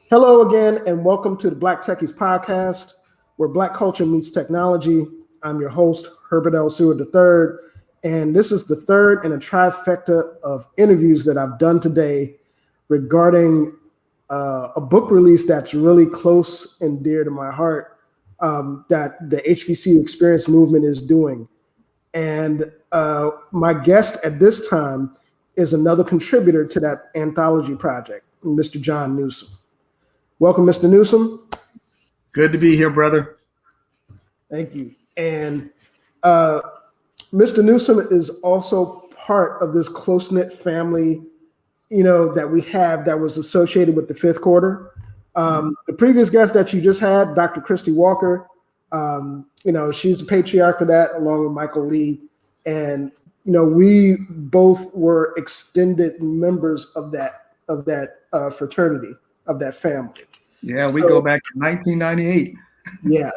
Hello again, and welcome to the Black Techies podcast, where Black culture meets technology. I'm your host, Herbert L. Seward III, and this is the third in a trifecta of interviews that I've done today regarding a book release that's really close and dear to my heart that the HBCU experience movement is doing. And my guest at this time is another contributor to that anthology project, Mr. John Newsome. Welcome, Mr. Newsome. Good to be here, brother. Thank you. And Mr. Newsome is also part of this close-knit family, that we have that was associated with the fifth quarter. The previous guest that you just had, Dr. Christy Walker, she's the patriarch of that, along with Michael Lee. And, we both were extended members of that fraternity, of that family. Yeah, we go back to 1998. Yeah,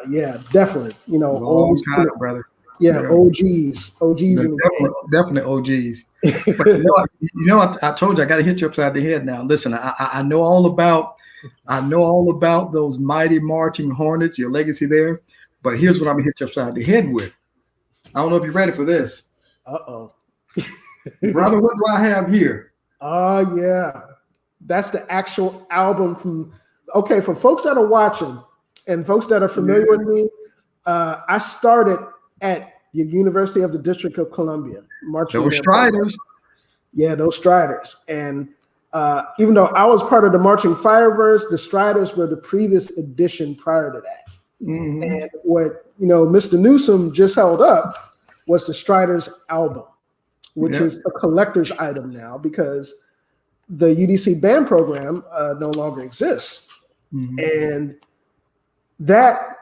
definitely. Brother. Yeah, OGs in the game. Definitely OGs. But I told you I got to hit you upside the head now. Listen, I know all about those mighty marching hornets, your legacy there. But here's what I'm gonna hit you upside the head with. I don't know if you're ready for this. Uh-oh. Brother, what do I have here? Oh, yeah. That's the actual album for folks that are watching and folks that are familiar with me, I started at the University of the District of Columbia. Marching those Striders. Yeah, those Striders. And even though I was part of the Marching Firebirds, the Striders were the previous edition prior to that. Mm-hmm. And what, Mr. Newsome just held up was the Striders album, which is a collector's item now because the UDC band program no longer exists. Mm-hmm. And that,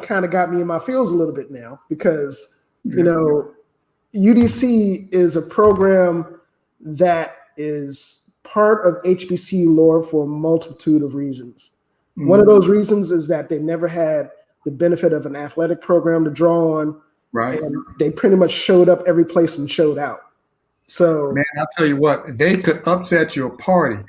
kind of got me in my feels a little bit now because, UDC is a program that is part of HBCU lore for a multitude of reasons. Mm-hmm. One of those reasons is that they never had the benefit of an athletic program to draw on. Right. And they pretty much showed up every place and showed out. So, man, I'll tell you what, they could upset your party.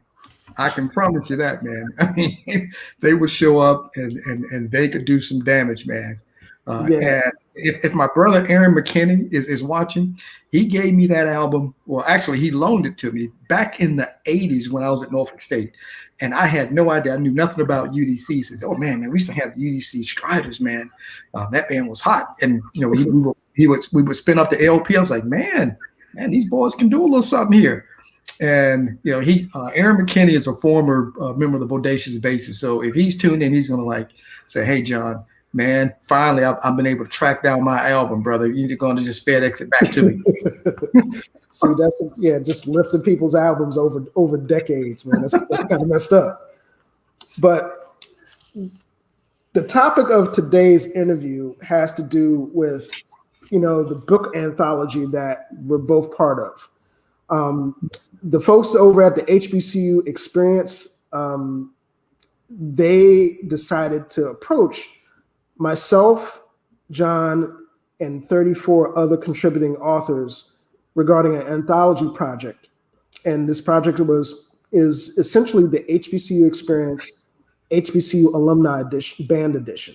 I can promise you that, man. I mean, they would show up and they could do some damage, man. And if my brother Aaron McKinney is watching, he gave me that album. Well, actually, he loaned it to me back in the 80s when I was at Norfolk State. And I had no idea. I knew nothing about UDC. He says, oh, man, we used to have the UDC Striders, man. That band was hot. And, we would spin up the LP. I was like, man, these boys can do a little something here. And Aaron McKinney is a former member of the Bodacious Bases. So if he's tuned in, he's gonna say, "Hey, John, man, finally I've been able to track down my album, brother. You're going to just FedEx it back to me." See, that's just lifting people's albums over decades, man. That's kind of messed up. But the topic of today's interview has to do with the book anthology that we're both part of. The folks over at the HBCU Experience, they decided to approach myself, John, and 34 other contributing authors regarding an anthology project. And this project is essentially the HBCU Experience, HBCU Alumni Band Edition.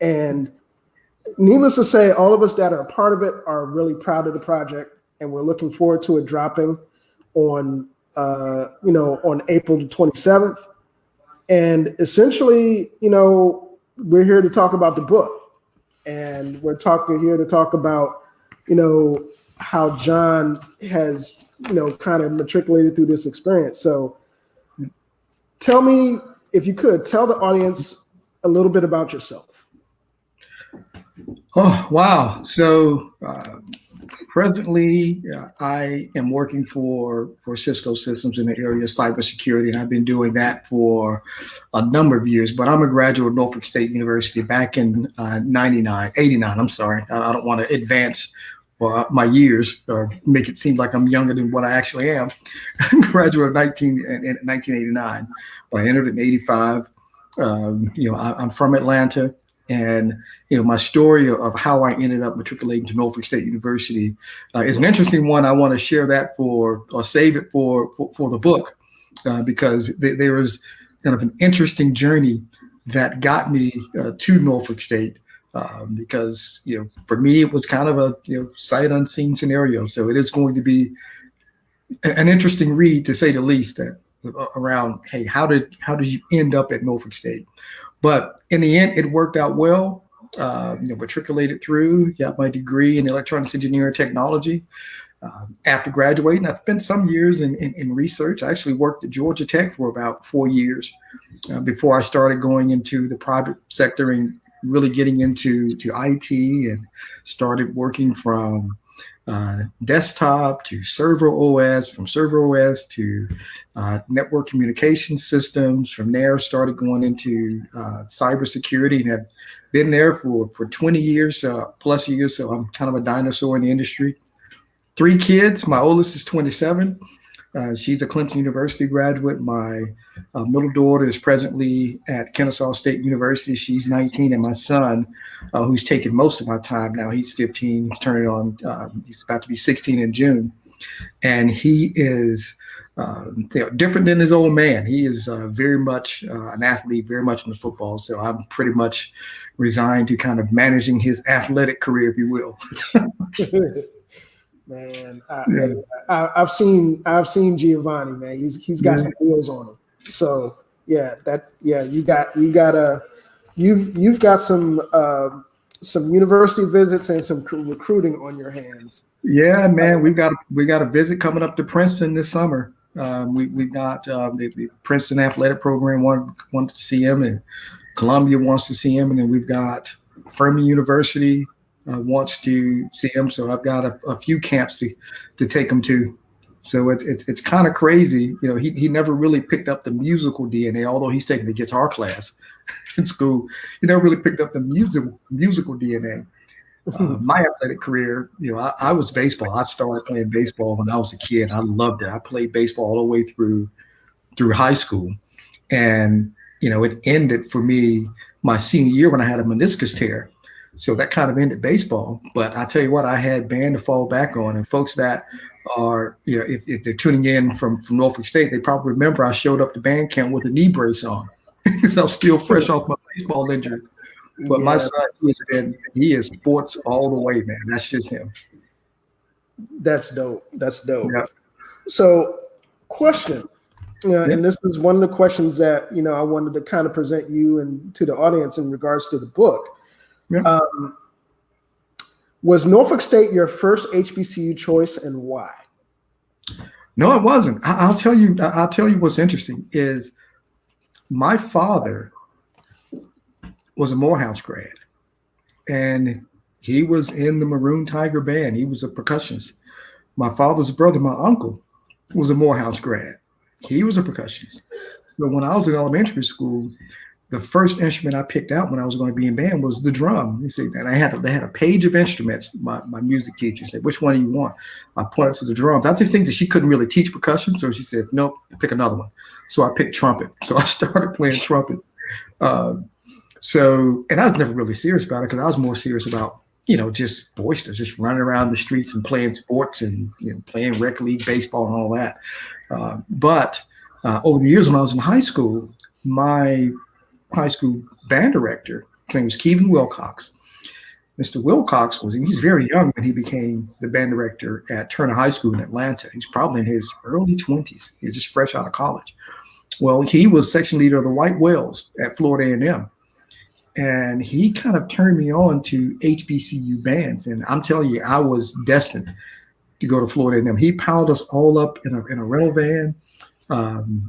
And needless to say, all of us that are a part of it are really proud of the project. And we're looking forward to it dropping on April the 27th. And essentially, we're here to talk about the book. And we're here to talk about, how John has, kind of matriculated through this experience. So tell me, if you could, tell the audience a little bit about yourself. Oh, wow. So, presently, I am working for Cisco Systems in the area of cybersecurity, and I've been doing that for a number of years. But I'm a graduate of Norfolk State University back in 89. I'm sorry. I don't want to advance my years or make it seem like I'm younger than what I actually am. Graduate in 1989. But I entered in 85. I'm from Atlanta. And, my story of how I ended up matriculating to Norfolk State University is an interesting one. I want to share that save it for the book because there was kind of an interesting journey that got me to Norfolk State. Because for me it was kind of a sight unseen scenario. So it is going to be an interesting read, to say the least, that around, hey, how did you end up at Norfolk State? But in the end, it worked out well. Matriculated through, got my degree in electronics engineering technology. After graduating, I spent some years in research. I actually worked at Georgia Tech for about 4 years before I started going into the private sector and really getting into IT, and started working from desktop to server OS, from server OS to network communication systems. From there, started going into cybersecurity, and have been there for 20 years plus years. So I'm kind of a dinosaur in the industry. 3 kids. My oldest is 27. She's a Clemson University graduate. My middle daughter is presently at Kennesaw State University. She's 19. And my son, who's taken most of my time now, he's 15. He's turning on, he's about to be 16 in June. And he is different than his old man. He is very much an athlete, very much into football. So I'm pretty much resigned to kind of managing his athletic career, if you will. Man, I've seen Giovanni, man. He's got some wheels on him. So you've got some university visits and some recruiting on your hands. Yeah, man, we got a visit coming up to Princeton this summer. We got the Princeton athletic program wanted to see him, and Columbia wants to see him, and then we've got Furman University wants to see him. So I've got a few camps to take him to. So it's kind of crazy. He never really picked up the musical DNA, although he's taking the guitar class in school. He never really picked up the musical DNA. My athletic career, I was baseball. I started playing baseball when I was a kid. I loved it. I played baseball all the way through high school. And, it ended for me my senior year when I had a meniscus tear. So that kind of ended baseball. But I tell you what, I had band to fall back on. And folks that are, if they're tuning in from Norfolk State, they probably remember I showed up to band camp with a knee brace on. So I'm still fresh off my baseball injury. But my son, he is sports all the way, man. That's just him. That's dope. Yeah. So, question, and this is one of the questions that, I wanted to kind of present you and to the audience in regards to the book. Yeah. Was Norfolk State your first HBCU choice, and why? No, it wasn't. I'll tell you what's interesting is my father was a Morehouse grad, and he was in the Maroon Tiger Band. He was a percussionist. My father's brother, my uncle, was a Morehouse grad. He was a percussionist. So when I was in elementary school, the first instrument I picked out when I was going to be in band was the drum. You see, and they had a page of instruments. My music teacher said, "Which one do you want?" I pointed to the drums. I just think that she couldn't really teach percussion, so she said, "Nope, pick another one." So I picked trumpet. So I started playing trumpet. So, and I was never really serious about it because I was more serious about, just boisterous, just running around the streets and playing sports and, playing rec league baseball and all that. But over the years when I was in high school, my high school band director, his name was Kevin Wilcox. Mr. Wilcox he's very young when he became the band director at Turner High School in Atlanta. He's probably in his early 20s. He's just fresh out of college. Well, he was section leader of the White Whales at Florida A&M. And he kind of turned me on to HBCU bands. And I'm telling you, I was destined to go to Florida A&M. He piled us all up in a rental van.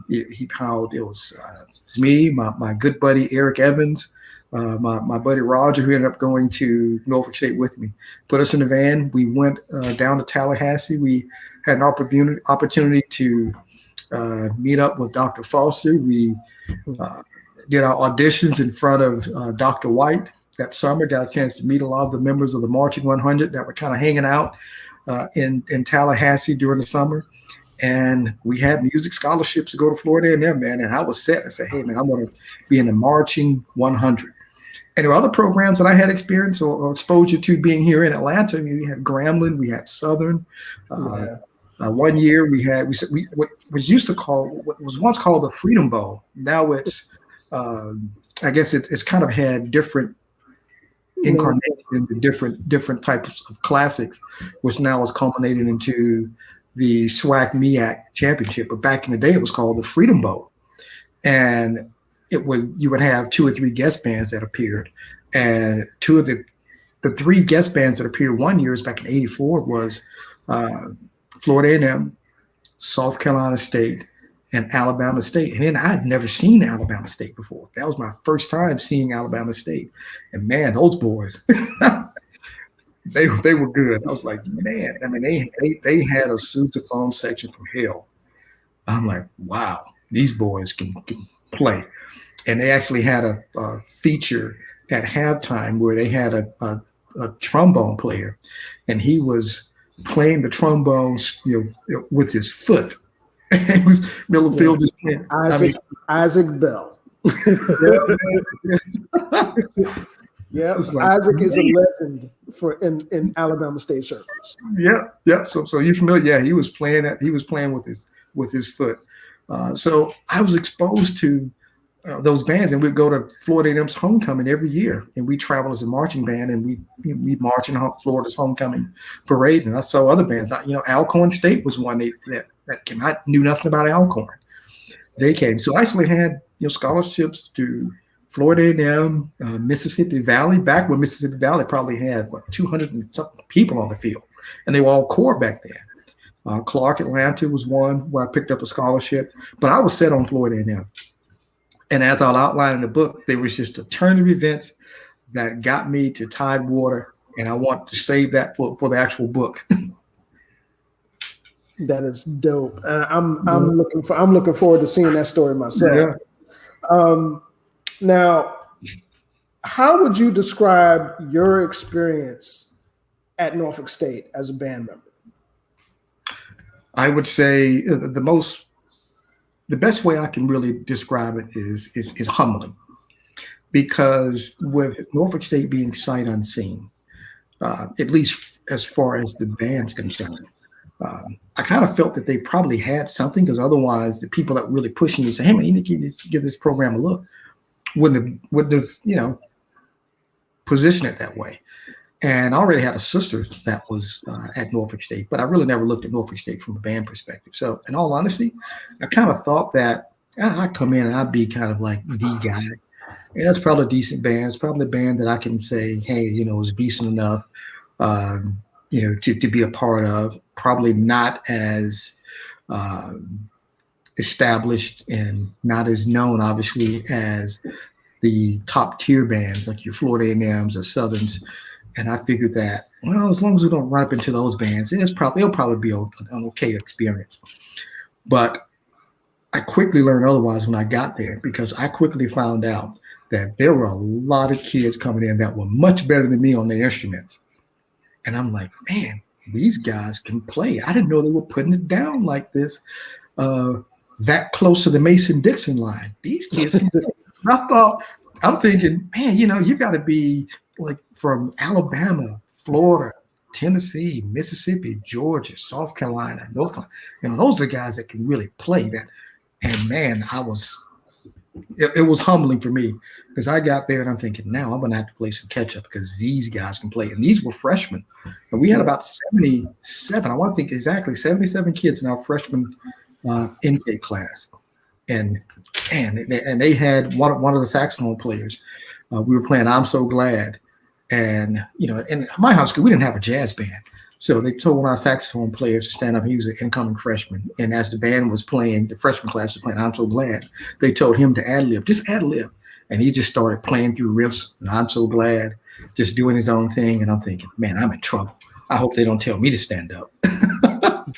It was me, my good buddy Eric Evans, my buddy Roger, who ended up going to Norfolk State with me, put us in the van. We went down to Tallahassee. We had an opportunity to meet up with Dr. Foster. We did our auditions in front of Dr. White that summer. Got a chance to meet a lot of the members of the Marching 100 that were kind of hanging out in Tallahassee during the summer. And we had music scholarships to go to Florida A&M, man. And I was set. I said, hey, man, I want to be in the Marching 100. And there were other programs that I had experience or exposure to being here in Atlanta. I mean, we had Grambling, we had Southern. One year we what was used to call what was once called the Freedom Bowl. Now it's I guess it's kind of had different incarnations and different types of classics, which now is culminated into the SWAC MEAC championship. But back in the day, it was called the Freedom Bowl, and you would have 2 or 3 guest bands that appeared, and two of the 3 guest bands that appeared one year, back in '84, was Florida A&M, South Carolina State, and Alabama State. And then I'd never seen Alabama State before. That was my first time seeing Alabama State. And man, those boys, they were good. I was like, man, I mean, they had a sousaphone section from hell. I'm like, wow, these boys can play. And they actually had a feature at halftime where they had a trombone player, and he was playing the trombones, with his foot. It was middle field just Isaac Bell. Yeah, like, Isaac is a legend in Alabama State circles. Yeah. So you're familiar? Yeah, he was playing with his foot. So I was exposed to those bands, and we'd go to Florida A&M's homecoming every year, and we travel as a marching band, and we march in Florida's homecoming parade. And I saw other bands. Alcorn State was one that came. I knew nothing about Alcorn. They came. So I actually had scholarships to Florida A&M, Mississippi Valley. Back when Mississippi Valley probably had 200 and something people on the field, and they were all core back then. Clark Atlanta was one where I picked up a scholarship, but I was set on Florida A&M. And as I'll outline in the book, there was just a turn of events that got me to Tidewater, and I want to save that for the actual book. That is dope. I'm looking forward to seeing that story myself. Yeah. Now, how would you describe your experience at Norfolk State as a band member? I would say the best way I can really describe it is humbling, because with Norfolk State being sight unseen, at least as far as the band's concerned, I kind of felt that they probably had something, because otherwise the people that were really pushing you say, hey man, you need to give this program a look, wouldn't have positioned it that way. And I already had a sister that was at Norfolk State, but I really never looked at Norfolk State from a band perspective. So in all honesty, I kind of thought that I'd come in and I'd be kind of like the guy. And that's probably a decent band. It's probably a band that I can say, hey, it's decent enough, to be a part of. Probably not as established and not as known, obviously, as the top tier bands like your Florida A&Ms or Southerns. And I figured that, as long as we don't run up into those bands, it'll probably be an okay experience. But I quickly learned otherwise when I got there, because I quickly found out that there were a lot of kids coming in that were much better than me on their instruments. And I'm like, man, these guys can play. I didn't know they were putting it down like this, that close to the Mason-Dixon line. These kids can play. I'm thinking, man, you got to be like from Alabama, Florida, Tennessee, Mississippi, Georgia, South Carolina, North Carolina. Those are guys that can really play that. And man, it was humbling for me, because I got there and I'm thinking, now I'm going to have to play some catch up, because these guys can play. And these were freshmen. And we had about 77, I want to think exactly 77 kids in our freshman intake class. And they had one of the saxophone players. We were playing I'm So Glad. And, in my high school, we didn't have a jazz band. So they told one of our saxophone players to stand up. He was an incoming freshman. And as the band was playing, the freshman class was playing I'm So Glad, they told him to ad-lib, just ad-lib. And he just started playing through riffs, and I'm so glad, just doing his own thing. And I'm thinking, man, I'm in trouble. I hope they don't tell me to stand up.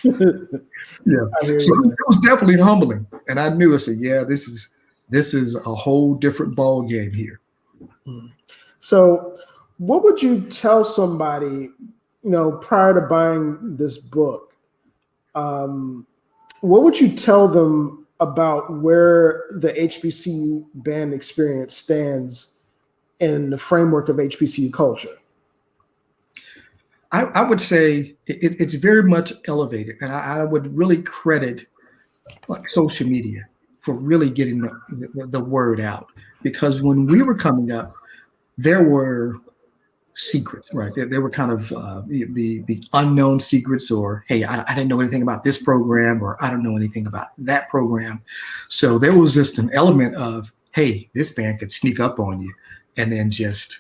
Yeah. So it was definitely humbling. And I knew, I said, yeah, this is a whole different ball game here. So what would you tell somebody, prior to buying this book? What would you tell them about where the HBCU band experience stands in the framework of HBCU culture? I would say it's very much elevated, and I would really credit like social media for really getting the word out. Because when we were coming up, there were secrets, right? There were kind of the unknown secrets, or hey, I didn't know anything about this program, or I don't know anything about that program. So there was just an element of, hey, this band could sneak up on you, and then just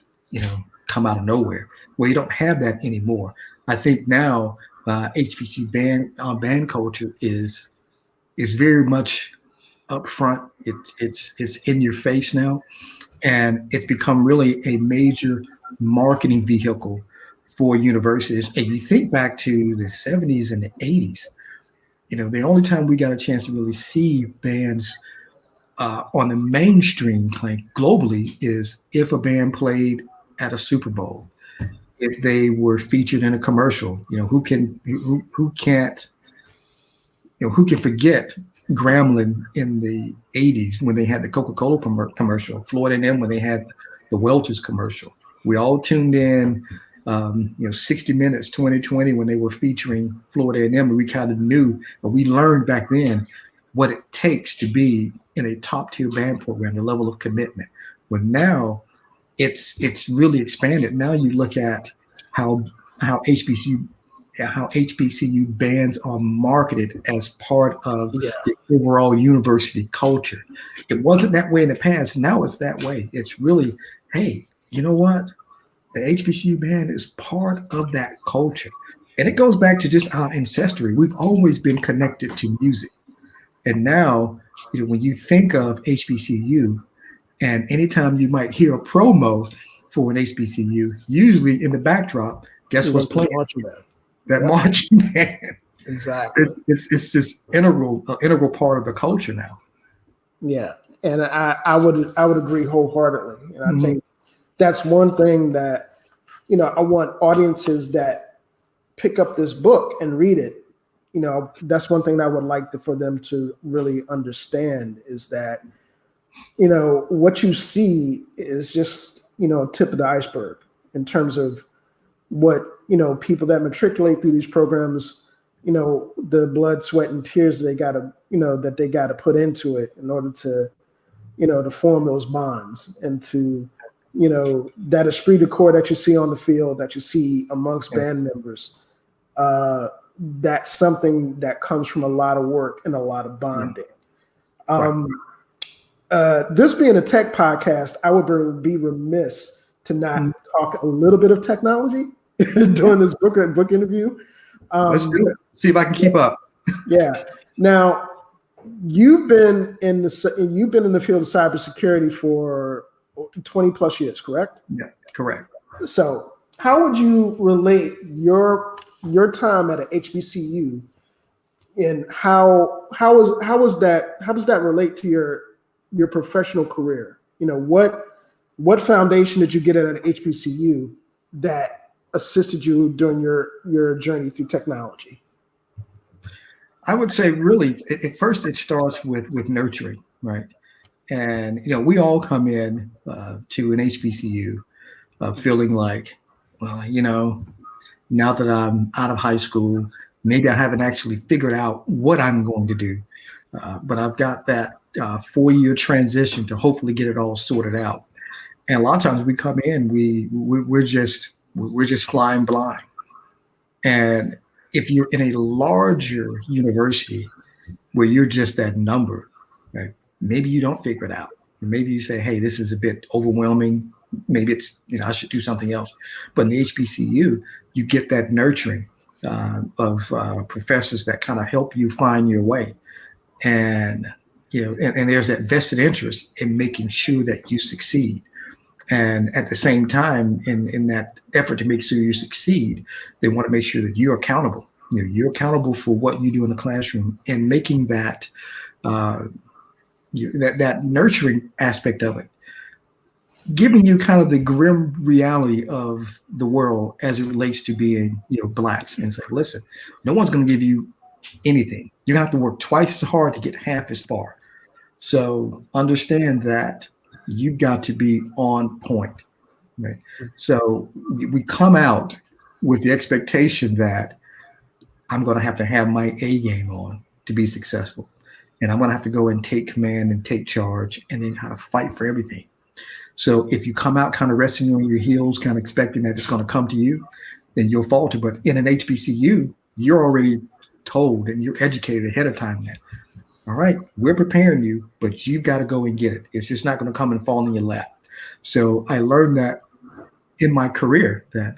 come out of nowhere. Well, you don't have that anymore. I think now HBCU band culture is very much upfront. It's in your face now, and it's become really a major marketing vehicle for universities. And you think back to the 70s and the 80s, the only time we got a chance to really see bands on the mainstream like globally is if a band played at a Super Bowl, if they were featured in a commercial. Who can't who can forget Grambling in the 80s when they had the Coca-Cola commercial, Florida A&M when they had the Welch's commercial. We all tuned in, 60 Minutes 2020 when they were featuring Florida A&M, and we kind of knew, or we learned back then what it takes to be in a top-tier band program, the level of commitment. But now it's really expanded. Now you look at how HBCU bands are marketed as part of the overall university culture. It wasn't that way in the past. Now it's that way. It's really, hey, you know what? The HBCU band is part of that culture. And it goes back to just our ancestry. We've always been connected to music. And now, when you think of HBCU, and anytime you might hear a promo for an HBCU, usually in the backdrop, guess what's playing? That marching band. Exactly. It's just integral part of the culture now. Yeah, and I would agree wholeheartedly, and I think that's one thing that I want audiences that pick up this book and read it. That's one thing that I would like for them to really understand is that what you see is just tip of the iceberg in terms of what people that matriculate through these programs, the blood, sweat, and tears they gotta put into it in order to to form those bonds, and to that esprit de corps that you see on the field, that you see amongst band members. That's something that comes from a lot of work and a lot of bonding. This being a tech podcast, I would be remiss to not talk a little bit of technology during this book interview. Let's do it. See if I can keep up. Yeah. Now, you've been in the field of cybersecurity for 20 plus years, correct? Yeah, correct. So, how would you relate your time at a HBCU, and how does that relate to your professional career? What foundation did you get at an HBCU that assisted you during your journey through technology? I would say really, at first it starts with nurturing, right? And we all come in to an HBCU feeling like, well, now that I'm out of high school, maybe I haven't actually figured out what I'm going to do, but I've got that 4-year transition to hopefully get it all sorted out. And a lot of times we come in, we're just flying blind. And if you're in a larger university where you're just that number, right, maybe you don't figure it out. Maybe you say, hey, this is a bit overwhelming. Maybe it's, I should do something else. But in the HBCU, you get that nurturing of professors that kind of help you find your way. And, and there's that vested interest in making sure that you succeed. And at the same time, in that effort to make sure you succeed, they want to make sure that you're accountable. You're accountable for what you do in the classroom, and making that that nurturing aspect of it, giving you kind of the grim reality of the world as it relates to being, Blacks, and say, listen, no one's going to give you anything. You have to work twice as hard to get half as far. So understand that you've got to be on point, right? So we come out with the expectation that I'm going to have my A game on to be successful. And I'm going to have to go and take command and take charge and then kind of fight for everything. So if you come out kind of resting on your heels, kind of expecting that it's going to come to you, then you'll falter. But in an HBCU, you're already told and you're educated ahead of time that, all right, we're preparing you, but you've got to go and get it. It's just not going to come and fall in your lap. So I learned that in my career, that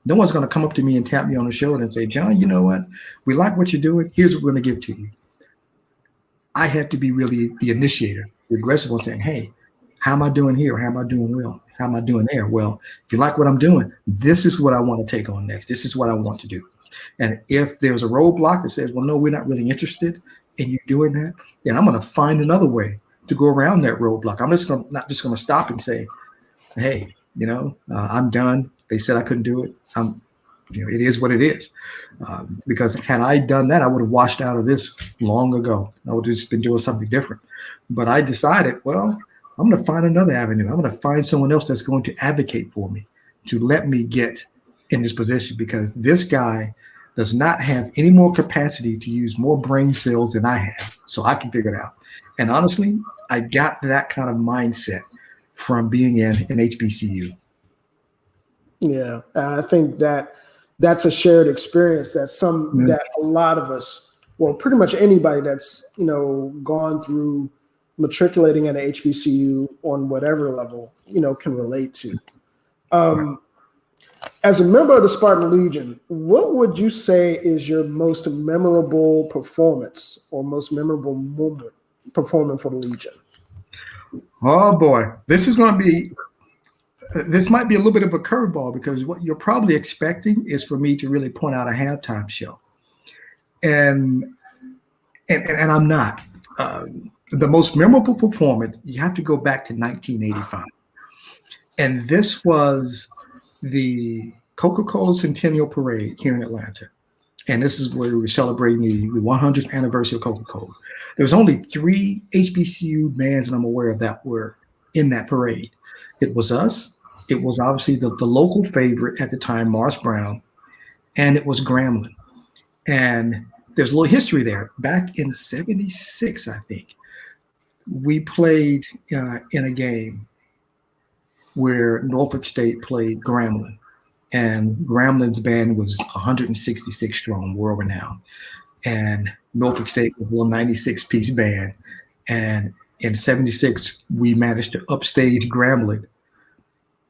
no one's going to come up to me and tap me on the shoulder and say, John, you know what? We like what you're doing. Here's what we're going to give to you. I had to be really the initiator, the aggressive one, saying, hey, how am I doing here? How am I doing well? How am I doing there? Well, if you like what I'm doing, this is what I want to take on next. This is what I want to do. And if there's a roadblock that says, well, no, we're not really interested in you doing that, then I'm going to find another way to go around that roadblock. I'm not just going to stop and say, hey, I'm done. They said I couldn't do it. It is what it is. Because had I done that, I would have washed out of this long ago. I would have just been doing something different. But I decided, well, I'm going to find another avenue. I'm going to find someone else that's going to advocate for me, to let me get in this position, because this guy does not have any more capacity to use more brain cells than I have. So I can figure it out. And honestly, I got that kind of mindset from being in an HBCU. Yeah, I think that's a shared experience that a lot of us, well, pretty much anybody that's, gone through matriculating at an HBCU on whatever level, can relate to. As a member of the Spartan Legion, what would you say is your most memorable performance or most memorable moment performing for the Legion? Oh boy, this might be a little bit of a curveball, because what you're probably expecting is for me to really point out a halftime show. And I'm not. The most memorable performance, you have to go back to 1985. And this was the Coca-Cola Centennial Parade here in Atlanta. And this is where we were celebrating the 100th anniversary of Coca-Cola. There was only 3 HBCU bands that I'm aware of that were in that parade. It was us. It was obviously the local favorite at the time, Morris Brown, and it was Grambling. And there's a little history there. Back in '76, I think, we played in a game where Norfolk State played Grambling, and Grambling's band was 166 strong, world renowned, and Norfolk State was a little 96-piece band. And in '76, we managed to upstage Grambling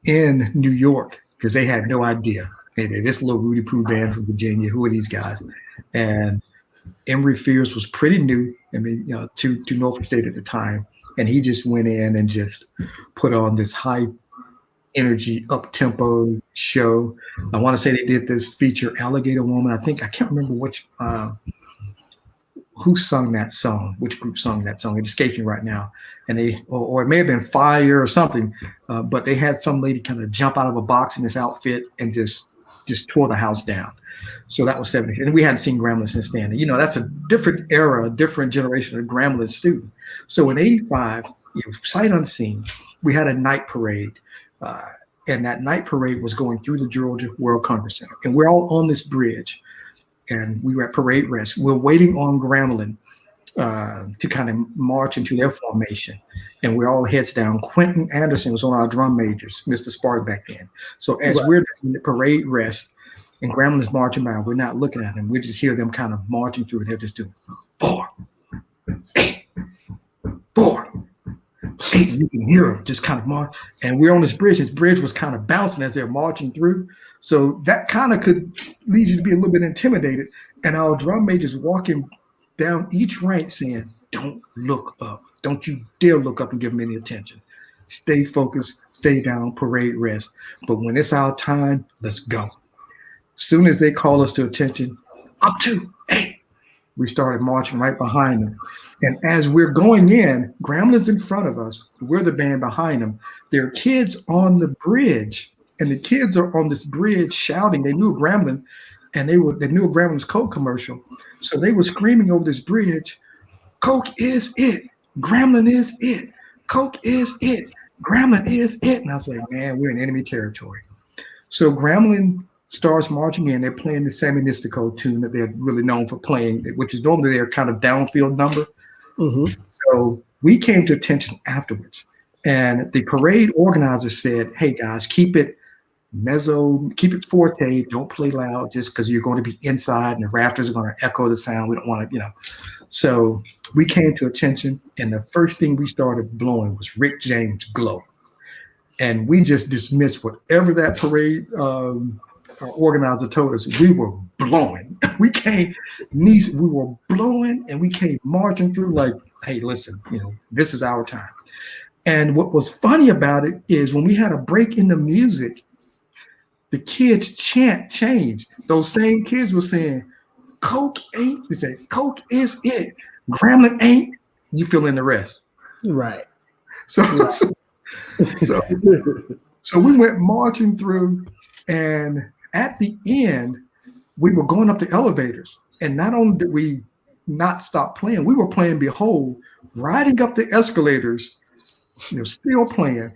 in New York, because they had no idea. Hey, this little Rudy Poo band from Virginia, who are these guys? And Emory Fears was pretty new, to Norfolk State at the time. And he just went in and just put on this high energy, up-tempo show. I want to say they did this feature, Alligator Woman. I can't remember who sung that song, which group sung that song. It escapes me right now. And or it may have been Fire or something, but they had some lady kind of jump out of a box in this outfit and just tore the house down. So that was 70. And we hadn't seen Grambling since then. That's a different era, a different generation of Grambling student. So in '85, sight unseen, we had a night parade. And that night parade was going through the Georgia World Congress Center. And we're all on this bridge. And we were at parade rest. We're waiting on Grambling to kind of march into their formation. And we're all heads down. Quentin Anderson was on our drum majors, Mr. Spartan back then. So as we're in the parade rest and Grambling's marching by, we're not looking at them. We just hear them kind of marching through, and they're just doing 4, 8, 4, 8. You can hear them just kind of march. And we're on this bridge. This bridge was kind of bouncing as they're marching through. So that kind of could lead you to be a little bit intimidated. And our drum majors walking down each rank saying, don't look up. Don't you dare look up and give them any attention. Stay focused, stay down, parade rest. But when it's our time, let's go. Soon as they call us to attention, up 2, 8, we started marching right behind them. And as we're going in, Grambling's in front of us. We're the band behind them. There are kids on the bridge. And the kids are on this bridge shouting. They knew Grambling, and they knew Grambling's Coke commercial. So they were screaming over this bridge, Coke is it. Grambling is it. Coke is it. Grambling is it. And I was like, man, we're in enemy territory. So Grambling starts marching in. They're playing the Sammy Mystico tune that they're really known for playing, which is normally their kind of downfield number. Mm-hmm. So we came to attention afterwards. And the parade organizer said, hey, guys, keep it mezzo, keep it forte. Don't play loud just because you're going to be inside and the rafters are going to echo the sound. We don't want to, So we came to attention, and the first thing we started blowing was Rick James' Glow. And we just dismissed whatever that parade organizer told us. We were blowing. We were blowing, and we came marching through like, hey, listen, this is our time. And what was funny about it is when we had a break in the music, the kids' chant changed. Those same kids were saying, Coke ain't, they say, Coke is it. Gremlin ain't, you fill in the rest. Right. So we went marching through, and at the end, we were going up the elevators. And not only did we not stop playing, we were playing Behold, riding up the escalators, still playing.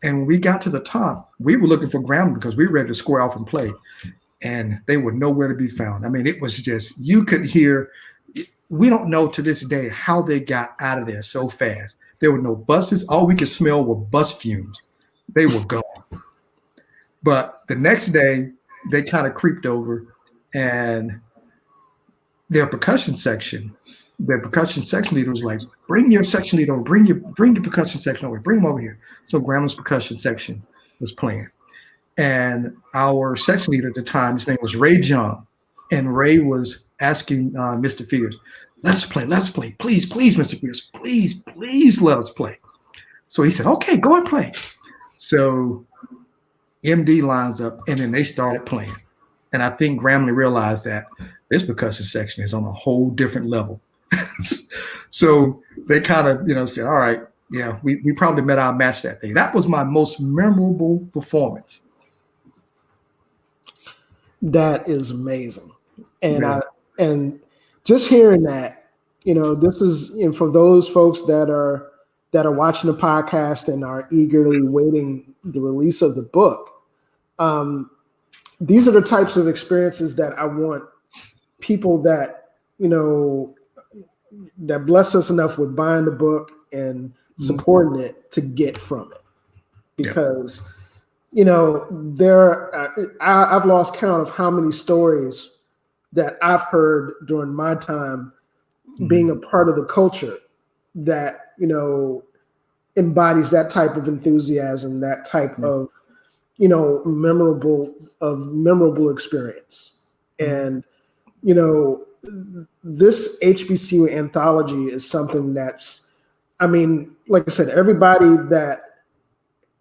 And when we got to the top, we were looking for Gremlin because we were ready to square off and play. And they were nowhere to be found. I mean, it was just, you could hear, we don't know to this day how they got out of there so fast. There were no buses. All we could smell were bus fumes. They were gone. But the next day, they kind of creeped over, and their percussion section leader was like, bring your section leader over, bring your percussion section over, bring them over here. So Grandma's percussion section was playing. And our section leader at the time, his name was Ray John. And Ray was asking Mr. Fears, let's play, please, Mr. Fears, please let us play. So he said, okay, go and play. So MD lines up, and then they started playing. And I think Grambling realized that this percussion section is on a whole different level. So they kind of, said, all right, yeah, we probably met our match that day. That was my most memorable performance. That is amazing. And Yeah. and just hearing that, this is for those folks that are watching the podcast and are eagerly waiting the release of the book. These are the types of experiences that I want people that, that bless us enough with buying the book and supporting it to get from it. Because, I've lost count of how many stories that I've heard during my time being a part of the culture that, embodies that type of enthusiasm, that type of, memorable experience. And, this HBCU anthology is something that's, like I said, everybody that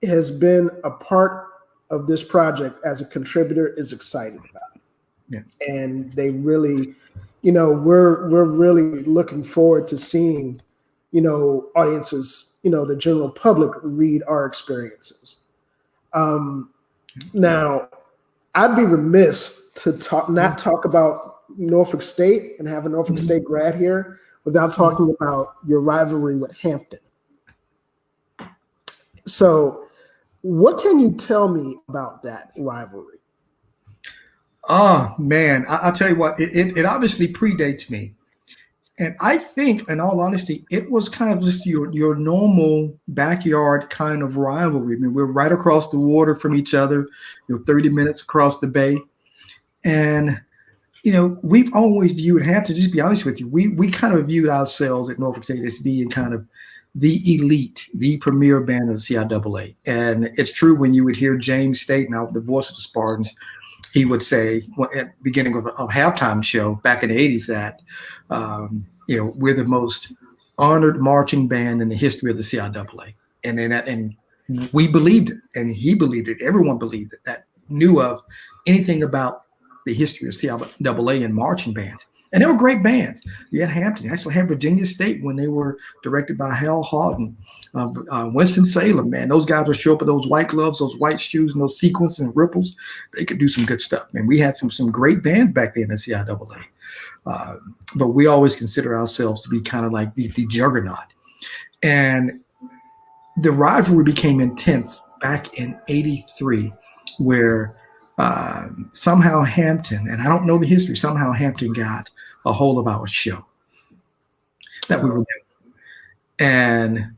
has been a part of this project as a contributor is excited about it. Yeah. And they really, we're really looking forward to seeing, audiences, the general public read our experiences. Now, I'd be remiss to not talk about Norfolk State and have a Norfolk State grad here without talking about your rivalry with Hampton. So what can you tell me about that rivalry? Oh, man, I'll tell you what, it obviously predates me. And I think, in all honesty, it was kind of just your normal backyard kind of rivalry. We're right across the water from each other, 30 minutes across the bay. And, we've always viewed Hampton, just to be honest with you, we kind of viewed ourselves at Norfolk State as being kind of the elite, the premier band of the CIAA. And it's true when you would hear James State, now the voice of the Spartans, he would say at the beginning of a halftime show back in the 80s that, we're the most honored marching band in the history of the CIAA. And we believed it, and he believed it. Everyone believed it, that knew of anything about the history of CIAA and marching bands. And they were great bands. You had Hampton, you actually had Virginia State when they were directed by Hal Houghton, Winston-Salem, man. Those guys would show up with those white gloves, those white shoes, and those sequins and ripples. They could do some good stuff, man. We had some great bands back then in the CIAA. But we always consider ourselves to be kind of like the juggernaut. And the rivalry became intense back in '83, where somehow Hampton, and I don't know the history, somehow Hampton got a hold of our show that we were doing. And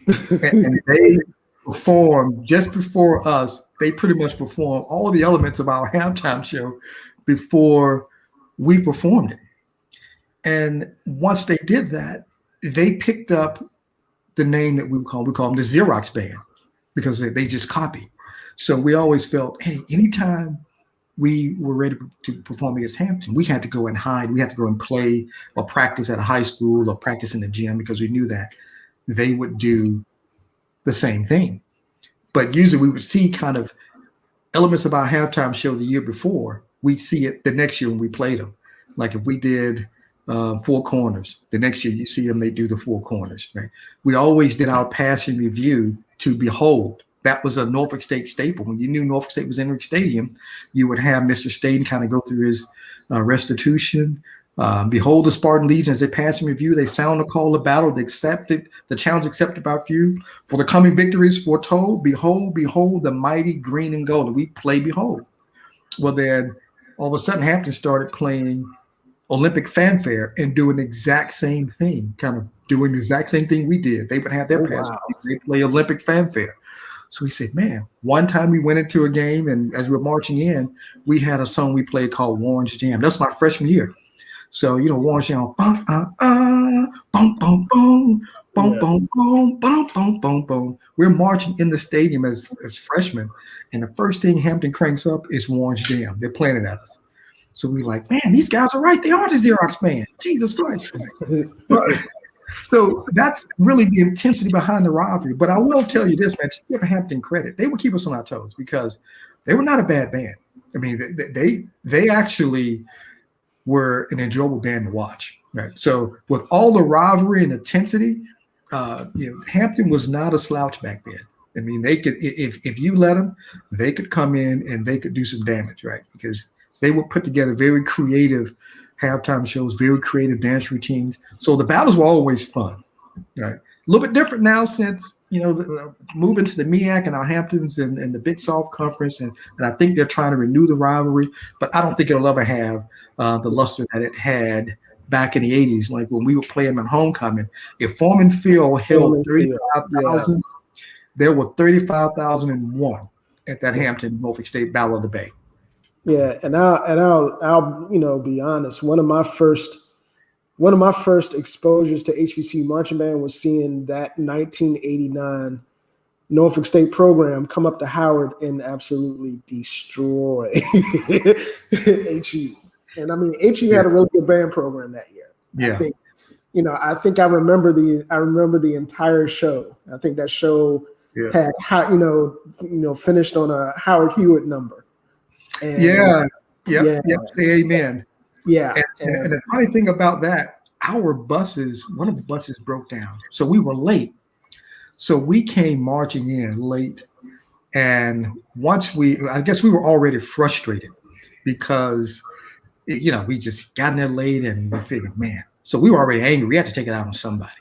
and they performed just before us. They pretty much performed all the elements of our halftime show before we performed it. And once they did that, they picked up the name that we call them the Xerox Band, because they just copy. So we always felt, hey, anytime we were ready to perform against Hampton, we had to go and hide. We had to go and play or practice at a high school or practice in the gym, because we knew that they would do the same thing. But usually we would see kind of elements of our halftime show the year before. We'd see it the next year when we played them. Like if we did Four Corners, the next year you see them, they do the Four Corners, right? We always did our passing review to Behold. That was a Norfolk State staple. When you knew Norfolk State was in Rick Stadium, you would have Mr. Staten kind of go through his restitution. Behold the Spartan Legion as they pass in review. They sound the call of battle. They accepted the challenge accepted by few. For the coming victories foretold. Behold, behold the mighty green and gold. And we play Behold. Well, then all of a sudden Hampton started playing Olympic Fanfare and doing the exact same thing, kind of doing the exact same thing we did. They would have their pass. They play Olympic Fanfare. So we said, man, one time we went into a game, and as we were marching in, we had a song we played called Warren's Jam. That's my freshman year. So, Warren's Jam, bum, bum, bum, bum, bum, bum, bum, bum, bum, bum. We're marching in the stadium as freshmen, and the first thing Hampton cranks up is Warren's Jam. They're playing it at us. So we're like, man, these guys are right. They are the Xerox Band. Jesus Christ. So that's really the intensity behind the rivalry. But I will tell you this, man, just give Hampton credit. They would keep us on our toes because they were not a bad band. I mean, they actually were an enjoyable band to watch. Right. So with all the rivalry and intensity, Hampton was not a slouch back then. I mean, they could, if you let them, they could come in and they could do some damage, right? Because they would put together very creative halftime shows, very creative dance routines. So the battles were always fun, right? A little bit different now since, moving to the MEAC and our Hamptons and the Big South Conference. And I think they're trying to renew the rivalry, but I don't think it'll ever have the luster that it had back in the 80s. Like when we were playing in homecoming, if Foreman Field held 35,000, there were 35,00001 at that Hampton Norfolk State Battle of the Bay. Yeah, and I'll be honest. One of my first exposures to HBCU marching band was seeing that 1989 Norfolk State program come up to Howard and absolutely destroy HE. And I mean, HE had a really good band program that year. Yeah, I think I remember the entire show. I think that show had finished on a Howard Hewitt number. And, say amen. Yeah. And the funny thing about that, one of the buses broke down. So we were late. So we came marching in late. And I guess we were already frustrated because, we just got in there late and we figured, man. So we were already angry. We had to take it out on somebody.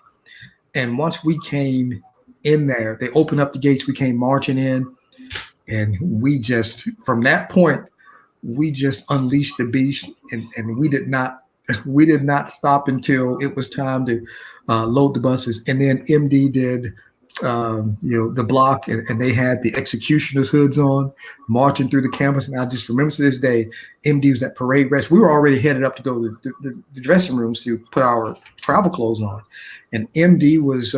And once we came in there, they opened up the gates. We came marching in. And from that point, we just unleashed the beast, and we did not stop until it was time to load the buses. And then MD did, the block, and they had the executioner's hoods on, marching through the campus. And I just remember to this day, MD was at parade rest. We were already headed up to go to the dressing rooms to put our travel clothes on, and MD was,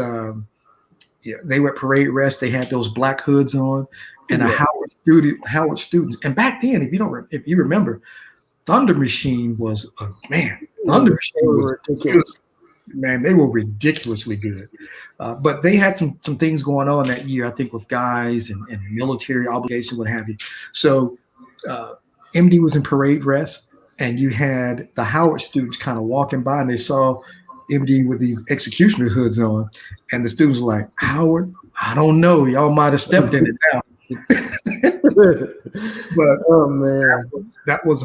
they were at parade rest. They had those black hoods on. And Howard students. And back then, if you remember, Thunder Machine was Thunder Machine was ridiculous. Man, they were ridiculously good. But they had some things going on that year, I think, with guys and military obligations, what have you. So MD was in parade rest, and you had the Howard students kind of walking by, and they saw MD with these executioner hoods on, and the students were like, Howard, I don't know, y'all might have stepped in it now. But oh man, that was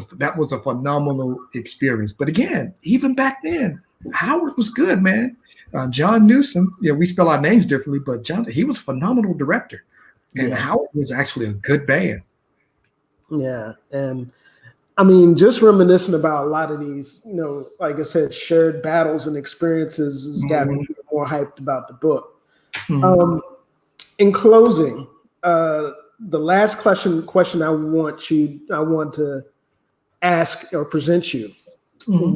a phenomenal experience. But again, even back then, Howard was good, man. John Newsome, we spell our names differently, but he was a phenomenal director, and Howard was actually a good band. Yeah. And I mean, just reminiscing about a lot of these, like I said, shared battles and experiences has got me more hyped about the book. Mm-hmm. In closing, the last question I want to ask or present you. Mm-hmm.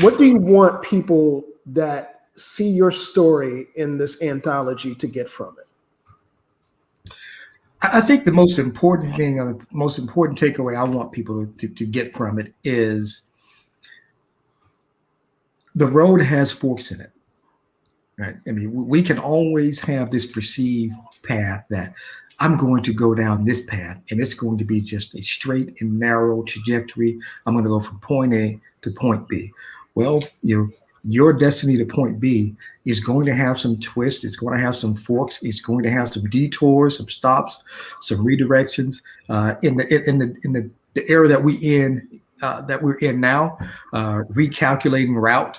What do you want people that see your story in this anthology to get from it? I think the most important thing, or the most important takeaway I want people to get from it is the road has forks in it. Right? I mean, we can always have this perceived path that I'm going to go down this path and it's going to be just a straight and narrow trajectory. I'm going to go from point A to point B. Well, your destiny to point B is going to have some twists. It's going to have some forks. It's going to have some detours, some stops, some redirections. In the era that we're in now, recalculating route,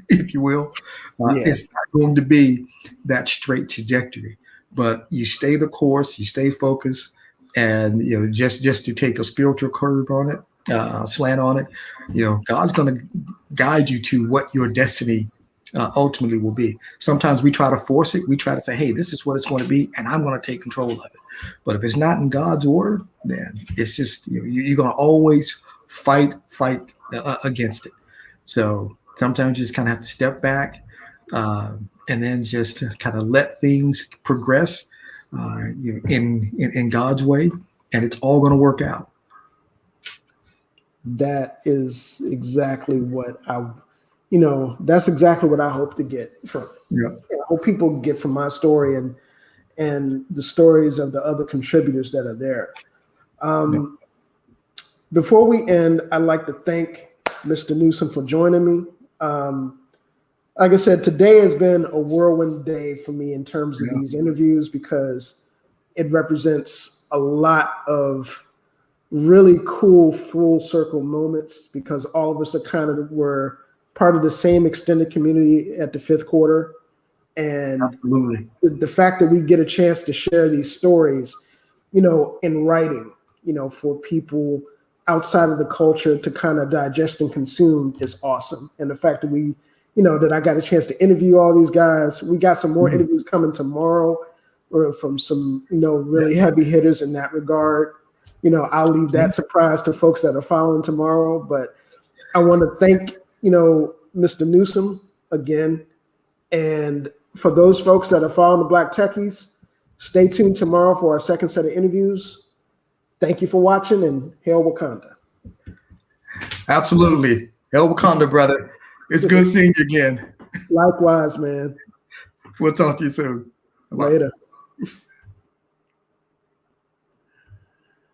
if you will, it's not going to be that straight trajectory. But you stay the course, you stay focused, and just to take a spiritual curve on it, slant on it, God's going to guide you to what your destiny ultimately will be. Sometimes we try to force it. We try to say, hey, this is what it's going to be, and I'm going to take control of it. But if it's not in God's order, then it's just you're going to always fight against it. So sometimes you just kind of have to step back and then just kind of let things progress in God's way, and it's all going to work out. That is exactly what that's exactly what I hope to get from it. Yeah. I hope people get from my story and the stories of the other contributors that are there. Before we end, I'd like to thank Mr. Newsome for joining me. Like I said, today has been a whirlwind day for me in terms of these interviews because it represents a lot of really cool full circle moments because all of us were part of the same extended community at the fifth quarter. And absolutely, the fact that we get a chance to share these stories, in writing, for people outside of the culture to kind of digest and consume is awesome. And the fact that that I got a chance to interview all these guys. We got some more interviews coming tomorrow or from some, really heavy hitters in that regard. I'll leave that surprise to folks that are following tomorrow. But I want to thank, Mr. Newsome again. And for those folks that are following the Black Techies, stay tuned tomorrow for our second set of interviews. Thank you for watching, and Hail Wakanda. Absolutely. Hail Wakanda, brother. It's good seeing you again. Likewise, man. We'll talk to you soon. Bye. Later.